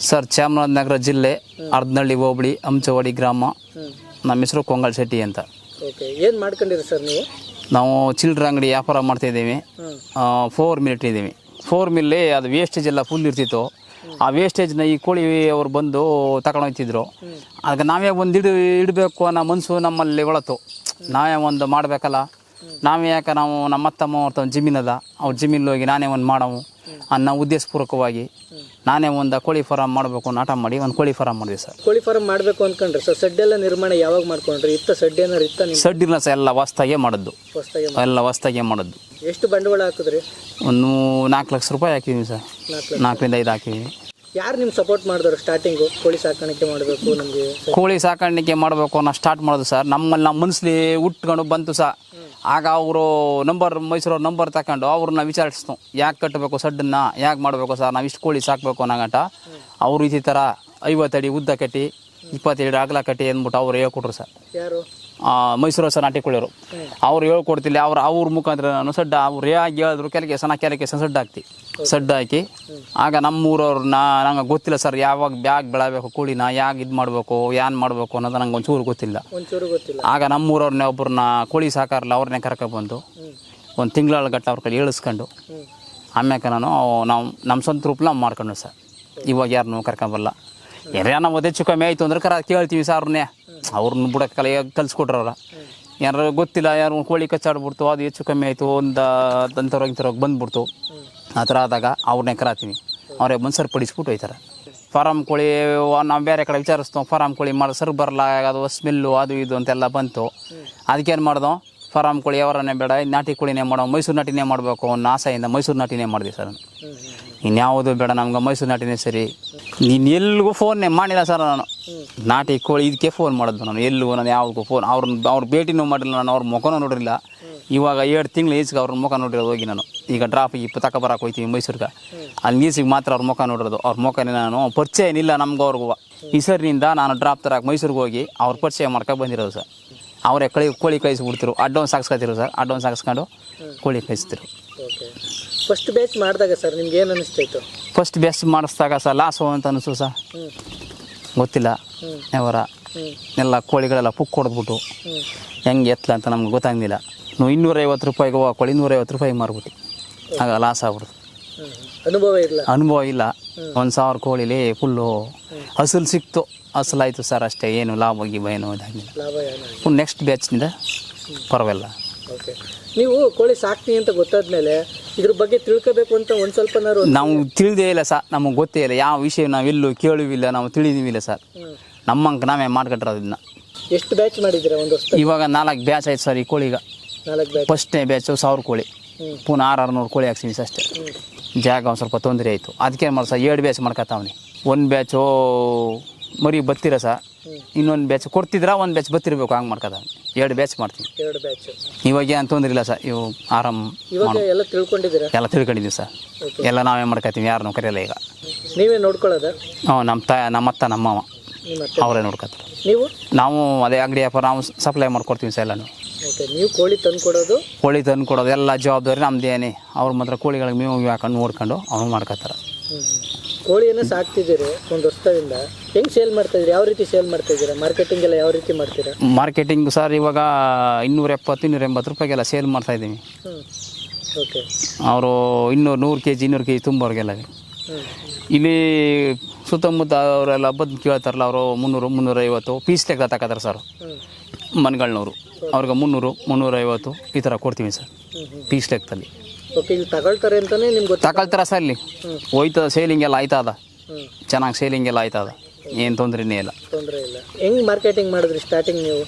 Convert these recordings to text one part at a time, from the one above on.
Sir Chamarajanagar ಜಿಲ್ಲೆ ಅರ್ಧನಹಳ್ಳಿ ಹೋಬಳಿ ಹಂಚವಾಡಿ ಗ್ರಾಮ. ನಮ್ಮ ಹೆಸರು ಕೊಂಗಲ್ ಶೆಟ್ಟಿ ಅಂತ. ಓಕೆ, ಏನು ಮಾಡ್ಕೊಂಡಿರಿ ಸರ್ ನೀವು? ನಾವು ಚಿಲ್ಲರೆ ಅಂಗಡಿ ವ್ಯಾಪಾರ ಮಾಡ್ತಾಯಿದ್ದೀವಿ. 4 ಮಿಲ್ ಇಟ್ಟಿದ್ದೀವಿ. 4 ಮಿಲ್ಲಿ ಅದು ವೇಸ್ಟೇಜ್ ಎಲ್ಲ ಫುಲ್ ಇರ್ತಿತ್ತು. ಆ ವೇಸ್ಟೇಜ್ನ ಈ ಕೋಳಿ ಅವ್ರು ಬಂದು ತಗೊಂಡು ಹೋಗ್ತಿದ್ರು. ಅದಕ್ಕೆ ನಾವೇ ಒಂದು ಇಡಬೇಕು ಅನ್ನೋ ಮನಸ್ಸು ನಮ್ಮಲ್ಲಿ ಒಳತು. ನಾವೇ ಒಂದು ಮಾಡಬೇಕಲ್ಲ, ನಾವೇ ಯಾಕೆ ನಾವು ನಮ್ಮ ಅತ್ತಮ್ಮ ಅವ್ರ ಜಮೀನದ ಅವ್ರ ಜಮೀನಲ್ಲಿ ಹೋಗಿ ನಾನೇ ಒಂದು ಮಾಡವು ಅನ್ನೋ ಉದ್ದೇಶಪೂರ್ವಕವಾಗಿ ನಾನೇ ಒಂದು ಕೋಳಿ ಫಾರಮ್ ಮಾಡಬೇಕು ನಾಟ ಮಾಡಿ ಒಂದು ಕೋಳಿ ಫಾರಮ್ ಮಾಡಿದೆ ಸರ್. ಕೋಳಿ ಫಾರಮ್ ಮಾಡಬೇಕು ಅಂದ್ಕೊಂಡ್ರಿ ಸರ್? ಸೆಡ್ ಎಲ್ಲ ನಿರ್ಮಾಣ ಯಾವಾಗ ಮಾಡ್ಕೊಂಡ್ರಿ? ಸೆಡ್ ಏನಾರು ಇತ್ತ? ಸೆಡ್ ಇಲ್ಲ ಸರ್, ಎಲ್ಲ ಹೊಸ್ತಾಗೆ ಮಾಡೋದು. ಎಲ್ಲ ಹೊಸ್ತಾಗೆ ಮಾಡೋದು. ಎಷ್ಟು ಬಂಡವಾಳ ಹಾಕಿದ್ರಿ? ಒಂದು 4 ಲಕ್ಷ ರೂಪಾಯಿ ಹಾಕಿದ್ವಿ ಸರ್. 4ರಿಂದ 5 ಹಾಕಿದ್ವಿ. ಯಾರು ನಿಮ್ಮ ಸಪೋರ್ಟ್ ಮಾಡಿದ್ರು ಸ್ಟಾರ್ಟಿಂಗು ಕೋಳಿ ಸಾಕಾಣಿಕೆ ಮಾಡಬೇಕು ನಮಗೆ? ಕೋಳಿ ಸಾಕಾಣಿಕೆ ಮಾಡಬೇಕು ಅನ್ನೋ ಸ್ಟಾರ್ಟ್ ಮಾಡೋದು ಸರ್. ನಮ್ಮ ಮನಸ್ಸಲ್ಲಿ ಉಟ್ಕೊಂಡು ಬಂತು ಸರ್. ಆಗ ಅವರು ಮೈಸೂರವ್ರ ನಂಬರ್ ತಗೊಂಡು ಅವ್ರನ್ನ ವಿಚಾರಿಸ್ತು, ಯಾಕೆ ಕಟ್ಟಬೇಕು ಸಡ್ಡನ್ನು, ಯಾಕೆ ಮಾಡಬೇಕು ಸರ್, ನಾವು ಇಷ್ಟು ಕೋಳಿ ಸಾಕಬೇಕು ಅನ್ನೋಗಂಟ ಅವರು ಈ ಥರ 50 ಅಡಿ ಉದ್ದ ಕಟ್ಟಿ 20 ಅಡಿ ಅಗಲ ಕಟ್ಟಿ ಅಂದ್ಬಿಟ್ಟು ಅವ್ರು ಹೇಳ್ಕೊಟ್ರು ಸರ್. ಯಾರು? ಮೈಸೂರು ಸರ್ ನಾಟಿಕೊಳ್ಳೋರು. ಅವ್ರು ಹೇಳ್ಕೊಡ್ತಿಲ್ಲ. ಅವ್ರ ಮುಖಾಂತರ ನಾನು ಸಡ್ಡ ಅವ್ರು ಹೇಗೆ ಹೇಳಿದ್ರು ಕೆಲಕ್ಕೆ ಸಡ್ಡು ಹಾಕಿ ಆಗ ನಮ್ಮೂರವ್ರನ್ನ ನಂಗೆ ಗೊತ್ತಿಲ್ಲ ಸರ್, ಯಾವಾಗ ಬ್ಯಾಗ್ ಬೆಳಬೇಕು ಕೋಳಿನ, ಯಾಕೆ ಇದು ಮಾಡಬೇಕು ಏನ್ ಮಾಡಬೇಕು ಅನ್ನೋದು ನಂಗೆ ಒಂಚೂರು ಗೊತ್ತಿಲ್ಲ. ಆಗ ನಮ್ಮೂರವ್ರನ್ನೇ ಒಬ್ಬರನ್ನ ಕೋಳಿ ಸಾಕಾರಲ್ಲ ಅವ್ರನ್ನೇ ಕರ್ಕೊಬಂದು ಒಂದು ತಿಂಗಳ ಗಟ್ಟ ಅವ್ರ ಕಡೆ ಹೇಳಿಸ್ಕೊಂಡು ಆಮ್ಯಾಕೆ ನಾವು ನಮ್ಮ ಸ್ವಂತ ರೂಪ ನಾವು ಮಾಡ್ಕೊಂಡು ಸರ್. ಇವಾಗ ಯಾರನ್ನೂ ಕರ್ಕೊಂಬಲ್ಲ. ಯಾರ್ಯಾನ ಹೆಚ್ಚು ಕಮ್ಮಿ ಆಯಿತು ಅಂದ್ರೆ ಕೇಳ್ತೀವಿ ಸರ್ ಅವ್ರನ್ನೇ. ಅವ್ರನ್ನ ಬುಡಕ್ಕೆ ಕಲಿಸ್ಕೊಟ್ರವ್ರ. ಯಾರು ಗೊತ್ತಿಲ್ಲ, ಯಾರು ಕೋಳಿ ಕಚ್ಚಾಡ್ಬಿಡ್ತು, ಅದು ಹೆಚ್ಚು ಕಮ್ಮಿ ಆಯಿತು, ಒಂದು ಇಂಥವ್ರಿಗೆ ಬಂದ್ಬಿಡ್ತು, ಆ ಥರ ಆದಾಗ ಅವ್ರನ್ನೇ ಕರಾತೀವಿ. ಅವರೇ ಬಂದು ಸರಿಪಡಿಸ್ಬಿಟ್ಟು ಹೋಯ್ತಾರೆ. ಫಾರಮ್ ಕೋಳಿ ನಾವು ಬೇರೆ ಕಡೆ ವಿಚಾರಿಸ್ತು, ಫಾರಮ್ ಕೋಳಿ ಮಾಡಿ ಸರ್ ಬರಲ್ಲ, ಅದು ಸ್ಮೆಲ್ಲು ಅದು ಇದು ಅಂತೆಲ್ಲ ಬಂತು. ಅದಕ್ಕೇನು ಮಾಡ್ದೋ, ಫಾರಮ್ ಕೋಳಿ ಅವರನ್ನೇ ಬೇಡ, ನಾಟಿ ಕೋಳಿನೇ ಮಾಡೋ, ಮೈಸೂರು ನಾಟಿನೇ ಮಾಡಬೇಕು ಅನ್ನೋ ಆಸೆಯಿಂದ ಮೈಸೂರು ನಾಟಿನೇ ಮಾಡಿದೆ ಸರ್. ಇನ್ಯಾವುದು ಬೇಡ ನಮ್ಗೆ, ಮೈಸೂರು ನಾಟಿನೇ ಸರಿ. ನೀನು ಎಲ್ಲಿಗೂ ಫೋನ್ನೇ ಮಾಡಿಲ್ಲ ಸರ್ ನಾನು. ನಾಟಿ ಕೋಳಿ ಇದಕ್ಕೆ ಫೋನ್ ಮಾಡೋದು ನಾನು. ಎಲ್ಲಿಗೂ ನಾನು ಯಾವ್ದು ಫೋನ್ ಅವ್ರ ಭೇಟಿನೂ ಮಾಡಿಲ್ಲ ನಾನು, ಅವ್ರ ಮುಖನೂ ನೋಡಿರಲಿಲ್ಲ. ಇವಾಗ 7 ತಿಂಗಳು ಈಚೆಗೆ ಅವ್ರ ಮುಖ ನೋಡಿರೋದು ಹೋಗಿ ನಾನು. ಈಗ ಡ್ರಾಪಿಗೆ ತಗೊಬರಕ್ಕೆ ಹೋಗ್ತೀವಿ ಮೈಸೂರಿಗೆ, ಅಲ್ಲಿ ಈಚೆಗೆ ಮಾತ್ರ ಅವ್ರ ಮುಖ ನೋಡಿರೋದು. ಅವ್ರ ಮುಖನೇ ನಾನು ಪರಿಚಯ ಏನಿಲ್ಲ ನಮ್ಗೆ ಅವ್ರಿಗೂ. ಈ ಸರಿನಿಂದ ನಾನು ಡ್ರಾಪ್ ತರಕ್ಕೆ ಮೈಸೂರಿಗೆ ಹೋಗಿ ಅವ್ರ ಪರಿಚಯ ಮಾಡ್ಕೊಂಡು ಬಂದಿರೋದು ಸರ್. ಅವರೇ ಕೋಳಿ ಕಳಿಸ್ಬಿಡ್ತಿರು, ಅಡ್ವಾನ್ಸ್ ಹಾಕ್ಸ್ಕೊತಿರು ಸರ್. ಅಡ್ವಾನ್ಸ್ ಹಾಕ್ಸ್ಕೊಂಡು ಕೋಳಿ ಕಳಿಸ್ತಿರು. ಫಸ್ಟ್ ಬ್ಯಾಚ್ ಮಾಡಿದಾಗ ಸರ್ ನಿಮ್ಗೆ ಏನು ಅನಿಸ್ತಾಯಿತ್ತು? ಫಸ್ಟ್ ಬ್ಯಾಚ್ ಮಾಡಿಸಿದಾಗ ಸರ್ ಲಾಸು ಅಂತ ಅನಿಸು ಸರ್. ಗೊತ್ತಿಲ್ಲ ಅವರ ಎಲ್ಲ ಕೋಳಿಗಳೆಲ್ಲ ಪುಕ್ ಹೊಡೆದ್ಬಿಟ್ಟು ಹೆಂಗೆ ಎತ್ತಲ ಅಂತ ನಮ್ಗೆ ಗೊತ್ತಾಗಿಲ್ಲ. ನಾವು 250 ರೂಪಾಯಿಗೆ ಕೋಳಿ 250 ರೂಪಾಯಿಗೆ ಮಾರ್ಬಿಟ್ಟು ಆಗ ಲಾಸ್ ಆಗ್ಬಿಡ್ತು. ಅನುಭವ ಇಲ್ಲ. 1000 ಕೋಳಿಲಿ ಫುಲ್ಲು ಹಸಲು ಸಿಕ್ತು, ಹಸಲಾಯಿತು ಸರ್ ಅಷ್ಟೇ. ಏನು ಲಾಭ ಏನೋ ಇದಾಗಿಲ್ಲ. ನೆಕ್ಸ್ಟ್ ಬ್ಯಾಚ್ನಿಂದ ಪರವಾಗಿಲ್ಲ. ಓಕೆ, ನೀವು ಕೋಳಿ ಸಾಕ್ತೀನಿ ಅಂತ ಗೊತ್ತಾದ್ಮೇಲೆ ಇದ್ರ ಬಗ್ಗೆ ತಿಳ್ಕೋಬೇಕು ಅಂತ ಒಂದು ಸ್ವಲ್ಪ ನಾವು ತಿಳಿದೇ ಇಲ್ಲ ಸರ್. ನಮಗೆ ಗೊತ್ತೇ ಇಲ್ಲ ಯಾವ ವಿಷಯ, ನಾವೆಲ್ಲೂ ಕೇಳುವಿಲ್ಲ, ನಾವು ತಿಳಿದಿವಿಲ್ಲ ಸರ್. ನಮ್ಮಂಗೆ ನಾವೇ ಮಾಡ್ಕೊಟ್ರೋದನ್ನ. ಎಷ್ಟು ಬ್ಯಾಚ್ ಮಾಡಿದ್ದೀರಾ? ಇವಾಗ 4 ಬ್ಯಾಚ್ ಆಯ್ತು ಸರ್ ಈ ಕೋಳಿಗ. 4 ಬ್ಯಾಚ್. ಫಸ್ಟ್ನೇ ಬ್ಯಾಚು 1000 ಕೋಳಿ, ಪುನಃ 600 ಕೋಳಿ ಹಾಕ್ಸಿವಿ ಅಷ್ಟೇ. ಜಾಗ ಒಂದು ಸ್ವಲ್ಪ ತೊಂದರೆ ಆಯಿತು, ಅದಕ್ಕೇನು ಮಾಡಿ ಸರ್ 2 ಬ್ಯಾಚ್ ಮಾಡ್ಕೊತಾವನಿ. 1 ಬ್ಯಾಚು ಮರಿ ಬತ್ತಿರ ಸರ್, ಇನ್ನೊಂದು ಬ್ಯಾಚ್ ಕೊಡ್ತಿದ್ರ, 1 ಬ್ಯಾಚ್ ಬತ್ತಿರಬೇಕು, ಹಂಗೆ ಮಾಡ್ಕೊತಾವೆ. 2 ಬ್ಯಾಚ್ ಮಾಡ್ತೀವಿ. 2 ಬ್ಯಾಚ್. ಇವಾಗ ಏನು ತೊಂದರೆ ಇಲ್ಲ ಸರ್, ಇವು ಆರಾಮ್ ಎಲ್ಲ ತಿಳ್ಕೊಂಡಿದ್ದೀರಾ? ಎಲ್ಲ ತಿಳ್ಕೊಂಡಿದ್ದೀವಿ ಸರ್. ಎಲ್ಲ ನಾವೇ ಮಾಡ್ಕೊತೀವಿ, ಯಾರನ್ನೂ ಕರೆಯಲ್ಲ. ಈಗ ನೀವೇ ನೋಡ್ಕೊಳ್ಳೋದ? ನಮ್ಮ ಅತ್ತ ನಮ್ಮ ಮಾವ ಅವರೇ ನೋಡ್ಕೊತಾರೆ. ನಾವು ಅದೇ ಅಂಗಡಿ ವ್ಯಾಪಾರ ನಾವು ಸಪ್ಲೈ ಮಾಡ್ಕೊಡ್ತೀವಿ ಸರ್ ಎಲ್ಲನೂ. ನೀವು ಕೋಳಿ ತಂದು ಕೊಡೋದು ಎಲ್ಲ ಜವಾಬ್ದಾರಿ ನಮ್ದೇನೆ. ಅವ್ರ ಮಾತ್ರ ಕೋಳಿಗಳಿಗೆ ಮೇವು ಹಾಕೊಂಡು ನೋಡ್ಕೊಂಡು ಅವ್ನು ಮಾಡ್ಕೊತಾರೆ. ಕೋಳಿಯನ್ನು ಸಾಕ್ತಿದ್ದೀರಿ ಒಂದು ವರ್ಷದಿಂದ, ಹೆಂಗೆ ಸೇಲ್ ಮಾಡ್ತಾಯಿದ್ದೀರಿ? ಯಾವ ರೀತಿ ಸೇಲ್ ಮಾಡ್ತಾಯಿದ್ದೀರಾ? ಮಾರ್ಕೆಟಿಂಗ್ ಎಲ್ಲ ಯಾವ ರೀತಿ ಮಾಡ್ತೀರಾ? ಮಾರ್ಕೆಟಿಂಗ್ ಸರ್ ಇವಾಗ 270-280 ರೂಪಾಯಿಗೆಲ್ಲ ಸೇಲ್ ಮಾಡ್ತಾಯಿದ್ದೀವಿ. ಓಕೆ, ಅವರು 100 kg 200 kg ತುಂಬೋರಿಗೆಲ್ಲ. ಇಲ್ಲಿ ಸುತ್ತಮುತ್ತ ಅವರೆಲ್ಲ ಬಂದು ಕೇಳ್ತಾರಲ್ಲ, ಅವರು 300-350 ಪೀಸ್ ಲೆಕ್ಕ ತಗೋತಾರೆ ಸರ್. ಮನೆಗಳನ್ನವರು ಅವ್ರಿಗೆ 300-350 ಈ ಥರ ಕೊಡ್ತೀವಿ ಸರ್ ಪೀಸ್ ಲೆಕ್ಕದಲ್ಲಿ. ತಗೊಳ್ತಾರೆ ಅಂತಾನೆ ನಿಮ್ಗೆ ತಗೊಳ್ತಾರ ಸರ್. ಇಲ್ಲಿ ಹೋಯ್ತದ, ಸೇಲಿಂಗ್ ಎಲ್ಲ ಆಯ್ತದ, ಚೆನ್ನಾಗಿ ಸೇಲಿಂಗ್ ಎಲ್ಲ ಆಯ್ತದ, ಏನು ತೊಂದರೆನೇ ಇಲ್ಲ. ಹೆಂಗೆ ಮಾರ್ಕೆಟಿಂಗ್ ಮಾಡಿದ್ರಿ ಸ್ಟಾರ್ಟಿಂಗ್ ನೀವು?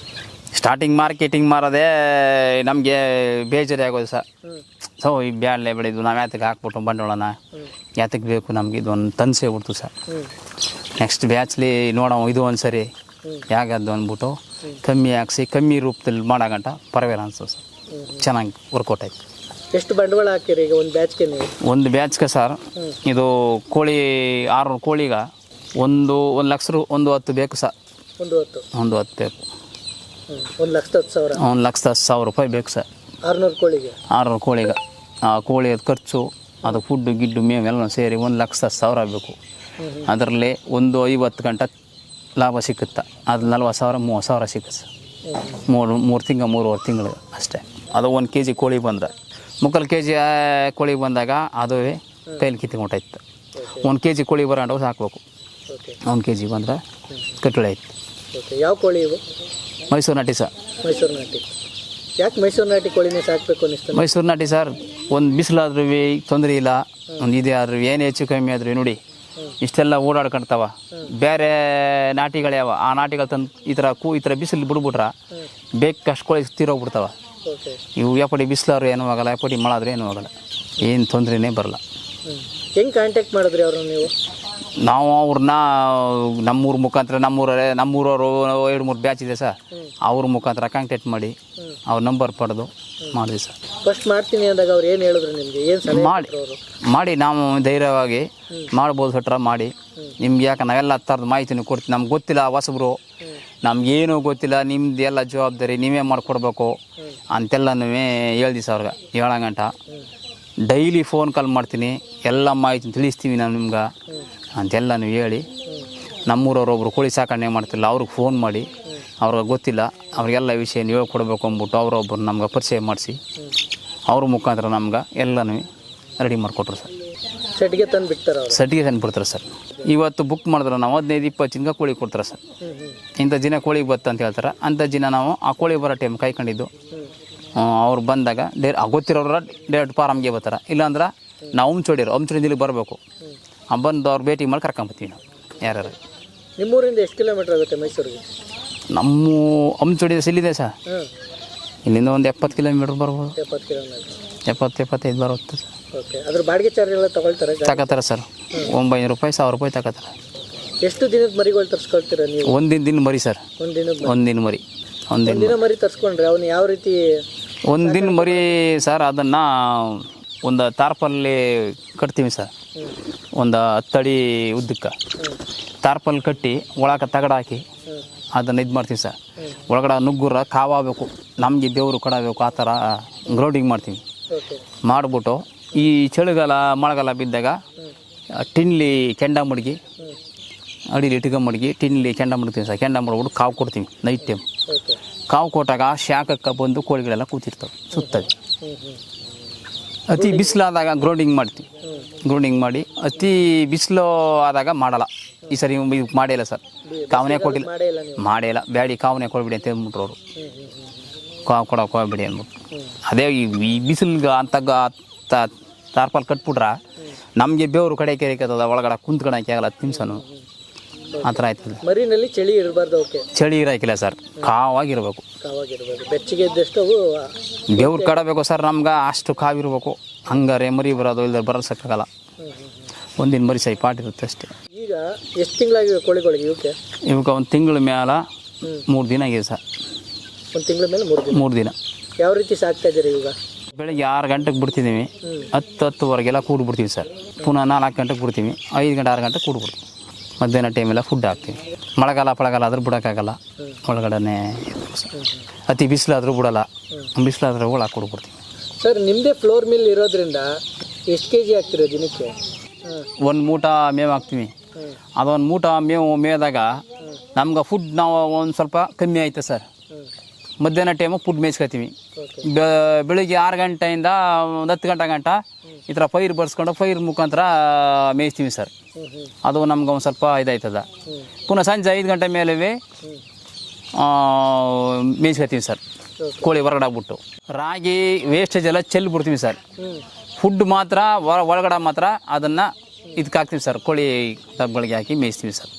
ಸ್ಟಾರ್ಟಿಂಗ್ ಮಾರ್ಕೆಟಿಂಗ್ ಮಾಡೋದೇ ನಮಗೆ ಬೇಜಾರಿ ಆಗೋದು ಸರ್. ಸೊ ಈ ಬ್ಯಾಡಲೆ ಬೆಳೆದು ನಾವು ಯಾತಕ್ಕೆ ಹಾಕ್ಬಿಟ್ಟು ಬಂಡವಾಳನ ಯಾತಕ್ಕೆ ಬೇಕು ನಮ್ಗೆ, ಇದೊಂದು ತನ್ಸೇ ಬಿಡ್ತು ಸರ್. ನೆಕ್ಸ್ಟ್ ಬ್ಯಾಚ್ಲಿ ನೋಡೋ ಇದು ಒಂದು ಸರಿ ಯಾಗದ್ದು ಅಂದ್ಬಿಟ್ಟು ಕಮ್ಮಿ ಹಾಕ್ಸಿ ಕಮ್ಮಿ ರೂಪದಲ್ಲಿ ಮಾಡೋಗಂಟ ಪರವಾಗಿಲ್ಲ ಅನ್ಸೋದು ಸರ್. ಚೆನ್ನಾಗಿ ವರ್ಕೌಟ್ ಆಯ್ತು. ಎಷ್ಟು ಬಂಡವಾಳ ಹಾಕಿರಿ ಈಗ ಒಂದು ಬ್ಯಾಚ್ಗೆ ನೀವು? ಒಂದು ಬ್ಯಾಚ್ಗೆ ಸರ್ ಇದು ಕೋಳಿ 600 ಕೋಳಿಗೆ 1 ಲಕ್ಷ 10 ಬೇಕು ಸರ್. 10 ಬೇಕು. 1,10,000 ರೂಪಾಯಿ ಬೇಕು ಸರ್. 600 ಕೋಳಿಗೆ ಆ ಕೋಳಿ ಖರ್ಚು, ಅದು ಫುಡ್ಡು ಗಿಡ್ಡು ಮೇವೆಲ್ಲ ಸೇರಿ 1,10,000 ಬೇಕು. ಅದರಲ್ಲಿ ಒಂದು 50 ಗಂಟೆ ಲಾಭ ಸಿಕ್ಕುತ್ತೆ. ಅದು 40,000 30,000 ಸಿಕ್ಕುತ್ತೆ ಸರ್. ಮೂರು ತಿಂಗಳು 3.5 ತಿಂಗಳು ಅಷ್ಟೇ. ಅದು 1 kg ಕೋಳಿ ಬಂದರೆ 3 kg ಕೋಳಿ ಬಂದಾಗ ಅದುವೇ ಕೈಲಿ ಕಿತ್ಕೊಂಡಾಯ್ತು. 1 kg ಕೋಳಿ ಬರೋಂಡು ಸಾಕಬೇಕು. 1 kg ಬಂದರೆ ಕಟ್ಟಳೆ ಆಯ್ತು. ಯಾವ ಕೋಳಿ ಇವು? ಮೈಸೂರು ನಾಟಿ ಸರ್. ಮೈಸೂರು ನಾಟಿ. ಯಾಕೆ ಮೈಸೂರು ನಾಟಿ ಕೋಳಿನೇ ಸಾಕಬೇಕು ಅನ್ನಿಸ್ತು? ಮೈಸೂರು ನಾಟಿ ಸರ್, ಒಂದು ಬಿಸಿಲಾದ್ರೂ ತೊಂದರೆ ಇಲ್ಲ, ಒಂದು ಇದೇ ಆದ್ರೂ ಏನು ಹೆಚ್ಚು ಕಮ್ಮಿ ಆದ್ರೂ ನೋಡಿ ಇಷ್ಟೆಲ್ಲ ಓಡಾಡ್ಕೊಳ್ತಾವ. ಬೇರೆ ನಾಟಿಗಳು ಯಾವ ಆ ನಾಟಿಗಳು ತಂದು ಈ ಥರ ಬಿಸಿಲು ಬಿಡ್ಬಿಟ್ರೆ ಬೇಕಷ್ಟು ಕೋಳಿ ತೀರೋಗ್ಬಿಡ್ತಾವ. ಇವು ಯಾಪಡಿ ಬಿಸಿಲಾದ್ರು ಏನೂ ಆಗಲ್ಲ, ಯಾಪಡಿ ಮಳೆ ಆದ್ರೂ ಏನೂ ಆಗಲ್ಲ, ಏನು ತೊಂದರೆನೇ ಬರಲ್ಲ. ಹೆಂಗೆ ಕಾಂಟ್ಯಾಕ್ಟ್ ಮಾಡಿದ್ರಿ ಅವ್ರನ್ನ ನೀವು? ನಾವು ಅವ್ರನ್ನ ನಮ್ಮೂರ ಮುಖಾಂತರ, ನಮ್ಮೂರವರು 2-3 ಬ್ಯಾಚ್ ಇದೆ ಸರ್, ಅವ್ರ ಮುಖಾಂತರ ಕಾಂಟ್ಯಾಕ್ಟ್ ಮಾಡಿ ಅವ್ರ ನಂಬರ್ ಪಡೆದು ಮಾಡಿದ್ವಿ ಸರ್. ಫಸ್ಟ್ ಮಾಡ್ತೀನಿ ಅಂದಾಗ ಅವ್ರು ಏನು ಹೇಳಿದ್ರು ನಿಮಗೆ? ಏನು ಸಲಹೆ ಮಾಡಿ ನಾವು ಧೈರ್ಯವಾಗಿ ಮಾಡ್ಬೋದು ಸಟ್ರ ಮಾಡಿ. ನಿಮ್ಗೆ ಯಾಕೆ ನಾವೆಲ್ಲ ಥರದ ಮಾಹಿತಿನೂ ಕೊಡ್ತೀವಿ. ನಮ್ಗೆ ಗೊತ್ತಿಲ್ಲ, ಹೊಸಬ್ರು, ನಮ್ಗೇನೂ ಗೊತ್ತಿಲ್ಲ, ನಿಮ್ದು ಎಲ್ಲ ಜವಾಬ್ದಾರಿ ನೀವೇ ಮಾಡಿಕೊಡ್ಬೇಕು ಅಂತೆಲ್ಲನೂ ಹೇಳ್ದಿ ಸರ್. ಅವ್ರಿಗೆ ಹೇಳಂಗಂಟ ಡೈಲಿ ಫೋನ್ ಕಾಲ್ ಮಾಡ್ತೀನಿ, ಎಲ್ಲ ಮಾಹಿತಿ ತಿಳಿಸ್ತೀವಿ ನಾವು ನಿಮ್ಗೆ ಅಂತೆಲ್ಲನೂ ಹೇಳಿ. ನಮ್ಮೂರವ್ರೊಬ್ರು ಕೋಳಿ ಸಾಕಣೆ ಮಾಡ್ತಿಲ್ಲ, ಅವ್ರಿಗೆ ಫೋನ್ ಮಾಡಿ ಅವ್ರಿಗೆ ಗೊತ್ತಿಲ್ಲ, ಅವ್ರಿಗೆಲ್ಲ ವಿಷಯ ಹೇಳ್ಕೊಡ್ಬೇಕು ಅಂದ್ಬಿಟ್ಟು ಅವರೊಬ್ಬರು ನಮ್ಗೆ ಪರಿಚಯ ಮಾಡಿಸಿ ಅವ್ರ ಮುಖಾಂತರ ನಮ್ಗೆ ಎಲ್ಲನೂ ರೆಡಿ ಮಾಡಿಕೊಟ್ರು ಸರ್. ಸೆಟ್ಗೆ ತಂದು ಬಿಡ್ತಾರೆ? ಸೆಟ್ಗೆ ತಂದು ಬಿಡ್ತಾರೆ ಸರ್. ಇವತ್ತು ಬುಕ್ ಮಾಡಿದ್ರೆ ನಾವು 15-20 ದಿನ ಕೋಳಿ ಕೊಡ್ತಾರೆ ಸರ್. ಇಂಥ ದಿನ ಕೋಳಿಗೆ ಬತ್ತು ಅಂತ ಹೇಳ್ತಾರೆ. ಅಂಥ ದಿನ ನಾವು ಆ ಕೋಳಿ ಬರೋ ಟೈಮ್ ಕಾಯ್ಕೊಂಡಿದ್ದು ಅವ್ರು ಬಂದಾಗ ಗೊತ್ತಿರೋರ ಡೈರೆಕ್ಟ್ ಫಾರಮ್ಗೆ ಬರ್ತಾರೆ. ಇಲ್ಲಾಂದ್ರೆ ನಾವು ಹಂಚೋಡಿಲಿ ಬರಬೇಕು. ಬಂದು ಅವ್ರು ಭೇಟಿ ಮಾಡಿ ಕರ್ಕೊಂಬತ್ತೀವಿ ನಾವು ಯಾರ್ಯಾರು. ನಿಮ್ಮೂರಿಂದ ಎಷ್ಟು ಕಿಲೋಮೀಟ್ರ್ ಆಗುತ್ತೆ ಮೈಸೂರಿಗೆ? ನಮ್ಮ ಹಂಚೋಡಿ ಸಿಲ್ಲಿದೆ ಸರ್, ಇಲ್ಲಿಂದ ಒಂದು 70 ಕಿಲೋಮೀಟ್ರ್ ಬರ್ಬೋದು. 70 ಕಿಲೋಮೀಟ್ರ್? 70-75 ಬರುತ್ತೆ ಸರ್. ಓಕೆ. ಅದ್ರ ಬಾಡಿಗೆ ಚಾರ್ಜ್ ಎಲ್ಲ ತಗೊಳ್ತಾರೆ ಸರ್. 900 ರೂಪಾಯಿ 1000 ರೂಪಾಯಿ ತಗೋತಾರೆ. ಎಷ್ಟು ದಿನದ ಮರಿಗಳು ತರಿಸ್ಕೊಳ್ತೀರಾ ನೀವು? ಒಂದಿನ ದಿನ ಮರಿ ಸರ್. ಒಂದಿನ ಮರಿ ಮರಿ ತರಿಸ್ಕೊಂಡ್ರೆ ಅವನು ಯಾವ ರೀತಿ? ಒಂದಿನ ಮರಿ ಸರ್, ಅದನ್ನು ಒಂದು ತಾರ್ಪಲ್ಲಿ ಕಟ್ತೀವಿ ಸರ್, ಒಂದು 10 ಅಡಿ ಉದ್ದಕ್ಕೆ ತಾರ್ಪಲ್ ಕಟ್ಟಿ ಒಳಗೆ ತಗಡಾಕಿ ಅದನ್ನು ಇದು ಮಾಡ್ತೀವಿ ಸರ್. ಒಳಗಡೆ ನುಗ್ಗುರ ಕಾವಾಗಬೇಕು, ನಮಗೆ ಬೆವರು ಕಡಬೇಕು, ಆ ಥರ ಗ್ರೌಂಡಿಂಗ್ ಮಾಡ್ತೀವಿ. ಮಾಡಿಬಿಟ್ಟು ಈ ಚಳಿಗಾಲ ಮಳೆಗಾಲ ಬಿದ್ದಾಗ ಟಿನ್ಲಿ ಕೆಂಡ ಮಡಗಿ ಅಡಿಲಿ ಮಡಗಿ ಟಿನ್ಲಿ ಕೆಂಡ ಮಡ್ತೀವಿ ಸರ್. ಕೆಂಡ ಮಾಡ್ಬಿಟ್ಟು ಕಾವು ಕೊಡ್ತೀವಿ ನೈಟ್ ಟೈಮ್. ಕಾವು ಕೊಟ್ಟಾಗ ಶಾಖಕ್ಕೆ ಬಂದು ಕೋಳಿಗಳೆಲ್ಲ ಕೂತಿರ್ತವೆ ಸುತ್ತವೆ. ಅತಿ ಬಿಸಿಲಾದಾಗ ಗ್ರೌಂಡಿಂಗ್ ಮಾಡ್ತೀವಿ. ಗ್ರೌಂಡಿಂಗ್ ಮಾಡಿ ಅತಿ ಬಿಸಿಲು ಆದಾಗ ಮಾಡಲ್ಲ. ಈ ಸರಿ ಮಾಡಿಲ್ಲ ಸರ್, ಕಾವನೇ ಕೊಟ್ಟಿಲ್ಲ, ಮಾಡಿಲ್ಲ, ಬ್ಯಾಡಿ ಕಾವನೇ ಕೊಡ್ಬಿಡಿ ಅಂತ ಹೇಳ್ಬಿಟ್ರು ಅವರು. ಕಾವು ಕೊಡೋಕೆ ಹೋಗ್ಬಿಡಿ ಅಂದ್ಬಿಟ್ಟು. ಅದೇ ಈ ಬಿಸಿಲ್ಗೆ ಅಂತ ತಾರ್ಪಾಲ್ ಕಟ್ಬಿಟ್ರೆ ನಮಗೆ ಬೇವರು ಕಡೆ ಕೆರೆಕತ್ತದ, ಒಳಗಡೆ ಕುಂತ್ಕೊಳಕ್ಕೆ ಆಗಲ್ಲ 10 ನಿಮಿಷನೂ. ಆ ಥರ ಆಯ್ತದೆ. ಮರಿನಲ್ಲಿ ಚಳಿ ಇರಬಾರ್ದು, ಚಳಿ ಇರೋಕಿಲ್ಲ ಸರ್, ಕಾವಾಗಿರ್ಬೇಕು. ಬೆಚ್ಚಗೆ ಇದ್ದಷ್ಟು ಬೆವ್ರು ಕಡಬೇಕು ಸರ್, ನಮ್ಗೆ ಅಷ್ಟು ಕಾವಿರ್ಬೇಕು. ಹಂಗಾರೆ ಮರಿ ಬರೋದು, ಇಲ್ಲದೆ ಬರೋಸಕ್ಕಾಗಲ್ಲ. ಒಂದಿನ ಮರಿ ಸೈ ಪಾಟ್ ಇರುತ್ತೆ ಅಷ್ಟೇ. ಈಗ ಎಷ್ಟು ತಿಂಗಳಾಗಿವೆ ಕೋಳಿಗಳಿಗೆ? ಇವಕ್ಕೆ 1 ತಿಂಗಳ ಮೇಲೆ 3 ದಿನ ಆಗಿದೆ ಸರ್. 1 ತಿಂಗಳ ಮೇಲೆ 3 ದಿನ. ಯಾವ ರೀತಿ ಸಾಕ್ತಾ ಇದ್ದೀರಿ ಈಗ? ಬೆಳಗ್ಗೆ 6 ಗಂಟೆಗೆ ಬಿಡ್ತಿದ್ದೀವಿ, 10-10ವರೆಗೆಲ್ಲ ಕೂಡು ಬಿಡ್ತೀವಿ ಸರ್. ಪುನಃ 4 ಗಂಟೆಗೆ ಬಿಡ್ತೀವಿ, 5 ಗಂಟೆ 6 ಗಂಟೆಗೆ ಕೂಡು ಬಿಡ್ತೀವಿ. ಮಧ್ಯಾಹ್ನ ಟೈಮೆಲ್ಲ ಫುಡ್ ಹಾಕ್ತೀವಿ. ಮಳೆಗಾಲ ಆದ್ರೂ ಬಿಡೋಕ್ಕಾಗಲ್ಲ, ಒಳಗಡೆ ಅತಿ ಬಿಸಿಲಾದ್ರೂ ಬಿಡಲ್ಲ, ಬಿಸಿಲಾದ್ರೆ ಒಳಗೆ ಕೊಡ್ಬಿಡ್ತೀವಿ ಸರ್. ನಿಮ್ಮದೇ ಫ್ಲೋರ್ ಮಿಲ್ ಇರೋದ್ರಿಂದ ಎಷ್ಟು kg ಹಾಕ್ತೀರಾ ದಿನಕ್ಕೆ? 1 ಮೂಟ ಮೇವು ಹಾಕ್ತೀವಿ. ಅದೊಂದು ಮೂಟ ಮೇವು ಮೇಯ್ದಾಗ ನಮ್ಗೆ ಫುಡ್ ನಾವು ಒಂದು ಸ್ವಲ್ಪ ಕಮ್ಮಿ ಆಯ್ತು ಸರ್. ಮಧ್ಯಾಹ್ನ ಟೈಮು ಫುಡ್ ಮೇಯ್ಸ್ಕೊತೀವಿ. ಬೆಳಿಗ್ಗೆ 6 ಗಂಟೆಯಿಂದ 10 ಗಂಟೆ ಈ ಥರ ಪೈರು ಬರ್ಸ್ಕೊಂಡು ಪೈರು ಮುಖಾಂತರ ಮೇಯಿಸ್ತೀವಿ ಸರ್. ಅದು ನಮ್ಗೆ ಒಂದು ಸ್ವಲ್ಪ ಇದಾಯ್ತದ. ಪುನಃ ಸಂಜೆ 5 ಗಂಟೆ ಮೇಲೆ ಮೇಯಿಸ್ಕೊತೀವಿ ಸರ್. ಕೋಳಿ ಹೊರಗಡೆ ಆಗ್ಬಿಟ್ಟು ರಾಗಿ ವೇಸ್ಟೇಜ್ ಎಲ್ಲ ಚೆಲ್ಲಿ ಬಿಡ್ತೀವಿ ಸರ್. ಫುಡ್ ಮಾತ್ರ ಒಳಗಡೆ ಮಾತ್ರ ಅದನ್ನು ಇದಕ್ಕೆ ಹಾಕ್ತೀವಿ ಸರ್, ಕೋಳಿ ಡಬ್ಗಳಿಗೆ ಹಾಕಿ ಮೇಯಿಸ್ತೀವಿ ಸರ್.